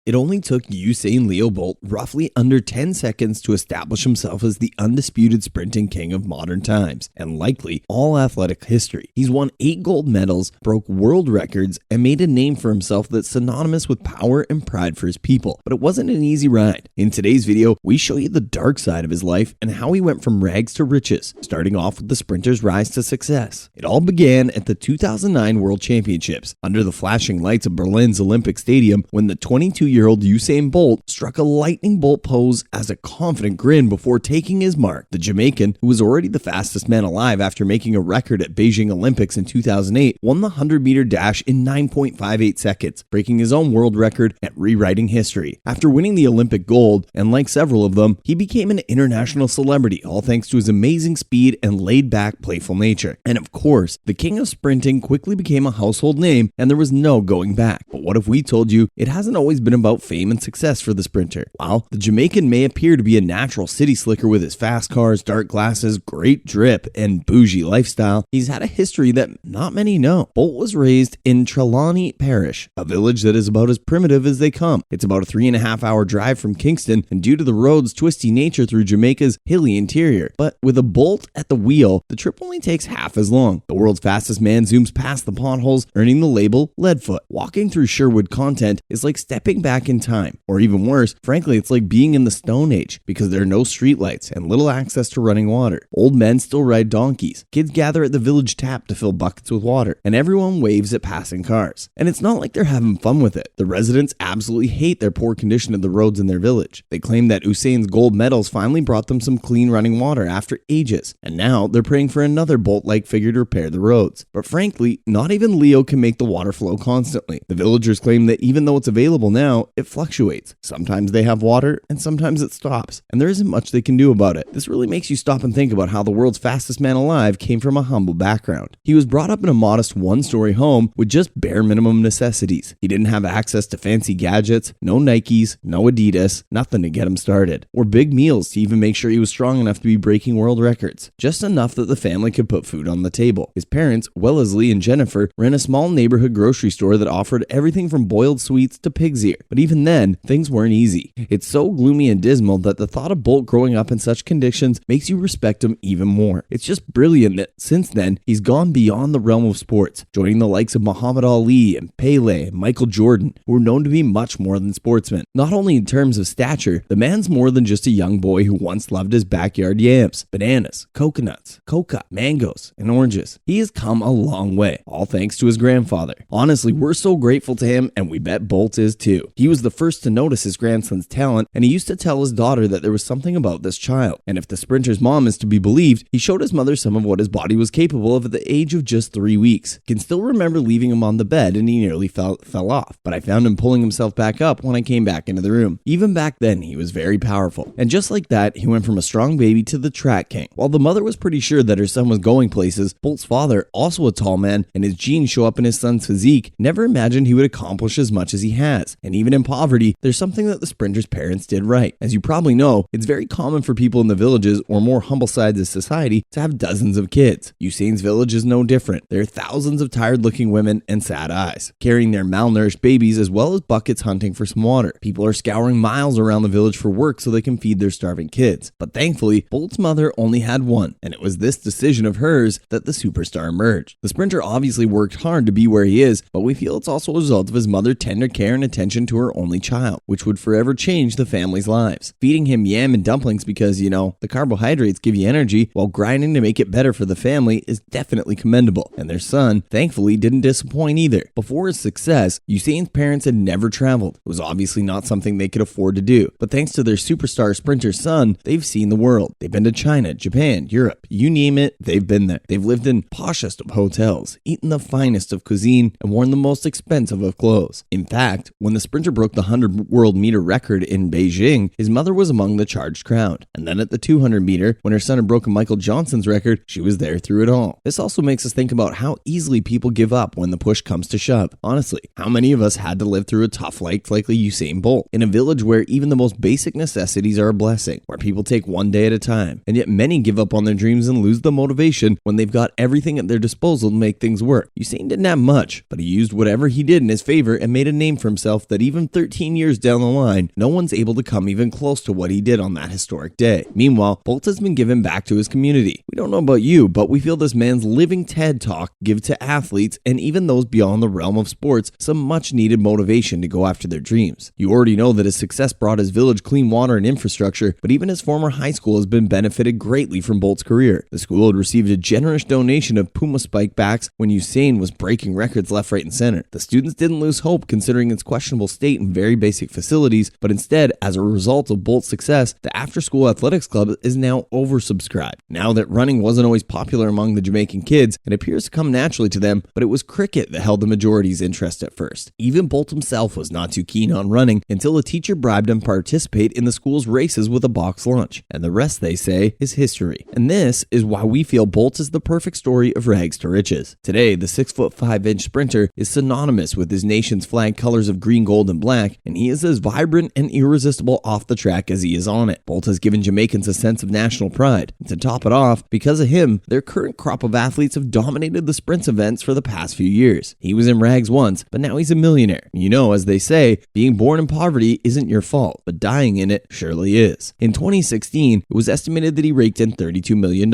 It only took Usain Bolt roughly under 10 seconds to establish himself as the undisputed sprinting king of modern times, and likely all athletic history. He's won 8 gold medals, broke world records, and made a name for himself that's synonymous with power and pride for his people. But it wasn't an easy ride. In today's video, we show you the dark side of his life and how he went from rags to riches, starting off with the sprinter's rise to success. It all began at the 2009 World Championships, under the flashing lights of Berlin's Olympic Stadium, when the 22-year-old Usain Bolt struck a lightning bolt pose as a confident grin before taking his mark. The Jamaican, who was already the fastest man alive after making a record at Beijing Olympics in 2008, won the 100-meter dash in 9.58 seconds, breaking his own world record and rewriting history. After winning the Olympic gold, and like several of them, he became an international celebrity, all thanks to his amazing speed and laid-back, playful nature. And of course, the king of sprinting quickly became a household name, and there was no going back. But what if we told you it hasn't always been about fame and success for the sprinter? While the Jamaican may appear to be a natural city slicker with his fast cars, dark glasses, great drip, and bougie lifestyle, he's had a history that not many know. Bolt was raised in Trelawney Parish, a village that is about as primitive as they come. It's about a 3.5-hour drive from Kingston, and due to the road's twisty nature through Jamaica's hilly interior. But with a Bolt at the wheel, the trip only takes half as long. The world's fastest man zooms past the potholes, earning the label Leadfoot. Walking through Sherwood content is like stepping back in time, or even worse, frankly, it's like being in the Stone Age, because there are no streetlights and little access to running water. Old men still ride donkeys, kids gather at the village tap to fill buckets with water, and everyone waves at passing cars. And it's not like they're having fun with it. The residents absolutely hate their poor condition of the roads in their village. They claim that Usain's gold medals finally brought them some clean running water after ages, and now they're praying for another Bolt-like figure to repair the roads. But frankly, not even Leo can make the water flow constantly. The villagers claim that even though it's available now, it fluctuates. Sometimes they have water, and sometimes it stops, and there isn't much they can do about it. This really makes you stop and think about how the world's fastest man alive came from a humble background. He was brought up in a modest one-story home with just bare minimum necessities. He didn't have access to fancy gadgets, no Nikes, no Adidas, nothing to get him started, or big meals to even make sure he was strong enough to be breaking world records. Just enough that the family could put food on the table. His parents, Wellesley and Jennifer, ran a small neighborhood grocery store that offered everything from boiled sweets to pig's ear. But even then, things weren't easy. It's so gloomy and dismal that the thought of Bolt growing up in such conditions makes you respect him even more. It's just brilliant that since then, he's gone beyond the realm of sports, joining the likes of Muhammad Ali and Pele and Michael Jordan, who are known to be much more than sportsmen. Not only in terms of stature, the man's more than just a young boy who once loved his backyard yams, bananas, coconuts, coca, mangoes, and oranges. He has come a long way, all thanks to his grandfather. Honestly, we're so grateful to him, and we bet Bolt is too. He was the first to notice his grandson's talent, and he used to tell his daughter that there was something about this child. And if the sprinter's mom is to be believed, he showed his mother some of what his body was capable of at the age of just 3 weeks. I can still remember leaving him on the bed and he nearly fell off, but I found him pulling himself back up when I came back into the room. Even back then, he was very powerful. And just like that, he went from a strong baby to the track king. While the mother was pretty sure that her son was going places, Bolt's father, also a tall man, and his genes show up in his son's physique, never imagined he would accomplish as much as he has. And even in poverty, there's something that the sprinter's parents did right. As you probably know, it's very common for people in the villages or more humble sides of society to have dozens of kids. Usain's village is no different. There are thousands of tired-looking women and sad eyes, carrying their malnourished babies as well as buckets hunting for some water. People are scouring miles around the village for work so they can feed their starving kids. But thankfully, Bolt's mother only had one, and it was this decision of hers that the superstar emerged. The sprinter obviously worked hard to be where he is, but we feel it's also a result of his mother's tender care and attention to her only child, which would forever change the family's lives. Feeding him yam and dumplings because, the carbohydrates give you energy, while grinding to make it better for the family is definitely commendable. And their son, thankfully, didn't disappoint either. Before his success, Usain's parents had never traveled. It was obviously not something they could afford to do. But thanks to their superstar sprinter son, they've seen the world. They've been to China, Japan, Europe, you name it, they've been there. They've lived in poshest of hotels, eaten the finest of cuisine, and worn the most expensive of clothes. In fact, when the sprinter broke the 100 world meter record in Beijing, his mother was among the charged crowd. And then at the 200 meter, when her son had broken Michael Johnson's record, she was there through it all. This also makes us think about how easily people give up when the push comes to shove. Honestly, how many of us had to live through a tough life like Usain Bolt, in a village where even the most basic necessities are a blessing, where people take one day at a time, and yet many give up on their dreams and lose the motivation when they've got everything at their disposal to make things work. Usain didn't have much, but he used whatever he did in his favor and made a name for himself that even even 13 years down the line, no one's able to come even close to what he did on that historic day. Meanwhile, Bolt has been given back to his community. We don't know about you, but we feel this man's living TED Talk gives to athletes and even those beyond the realm of sports some much needed motivation to go after their dreams. You already know that his success brought his village clean water and infrastructure, but even his former high school has been benefited greatly from Bolt's career. The school had received a generous donation of Puma spike backs when Usain was breaking records left, right, and center. The students didn't lose hope considering its questionable state and very basic facilities, but instead, as a result of Bolt's success, the after-school athletics club is now oversubscribed. Now that running wasn't always popular among the Jamaican kids, it appears to come naturally to them, but it was cricket that held the majority's interest at first. Even Bolt himself was not too keen on running until a teacher bribed him to participate in the school's races with a box lunch. And the rest, they say, is history. And this is why we feel Bolt is the perfect story of rags to riches. Today, the 6'5" sprinter is synonymous with his nation's flag colors of green, gold, and black, and he is as vibrant and irresistible off the track as he is on it. Bolt has given Jamaicans a sense of national pride. And to top it off, because of him, their current crop of athletes have dominated the sprints events for the past few years. He was in rags once, but now he's a millionaire. You know, as they say, being born in poverty isn't your fault, but dying in it surely is. In 2016, it was estimated that he raked in $32 million.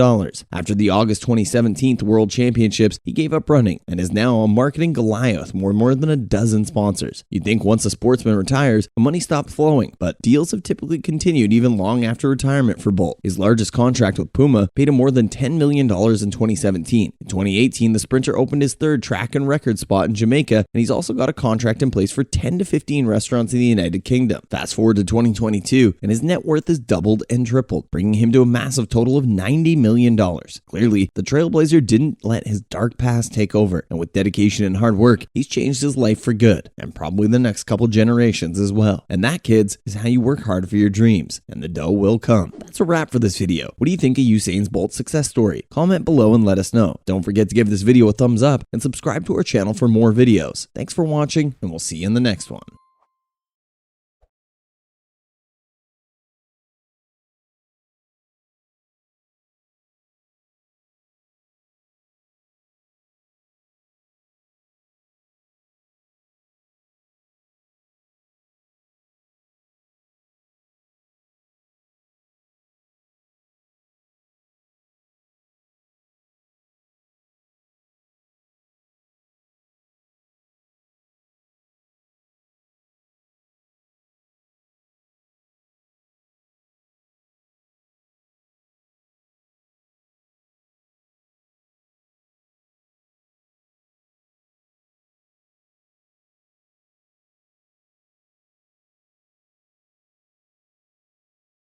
After the August 2017 World Championships, he gave up running and is now a marketing Goliath with more than a dozen sponsors. You'd think once a sportsman retires, the money stops flowing, but deals have typically continued even long after retirement for Bolt. His largest contract with Puma paid him more than $10 million in 2017. In 2018, the sprinter opened his third track and record spot in Jamaica, and he's also got a contract in place for 10 to 15 restaurants in the United Kingdom. Fast forward to 2022, and his net worth has doubled and tripled, bringing him to a massive total of $90 million. Clearly, the Trailblazer didn't let his dark past take over, and with dedication and hard work, he's changed his life for good, and probably the next couple generations as well. And that, kids, is how you work hard for your dreams, and the dough will come. That's a wrap for this video. What do you think of Usain Bolt's success story? Comment below and let us know. Don't forget to give this video a thumbs up and subscribe to our channel for more videos. Thanks for watching, and we'll see you in the next one.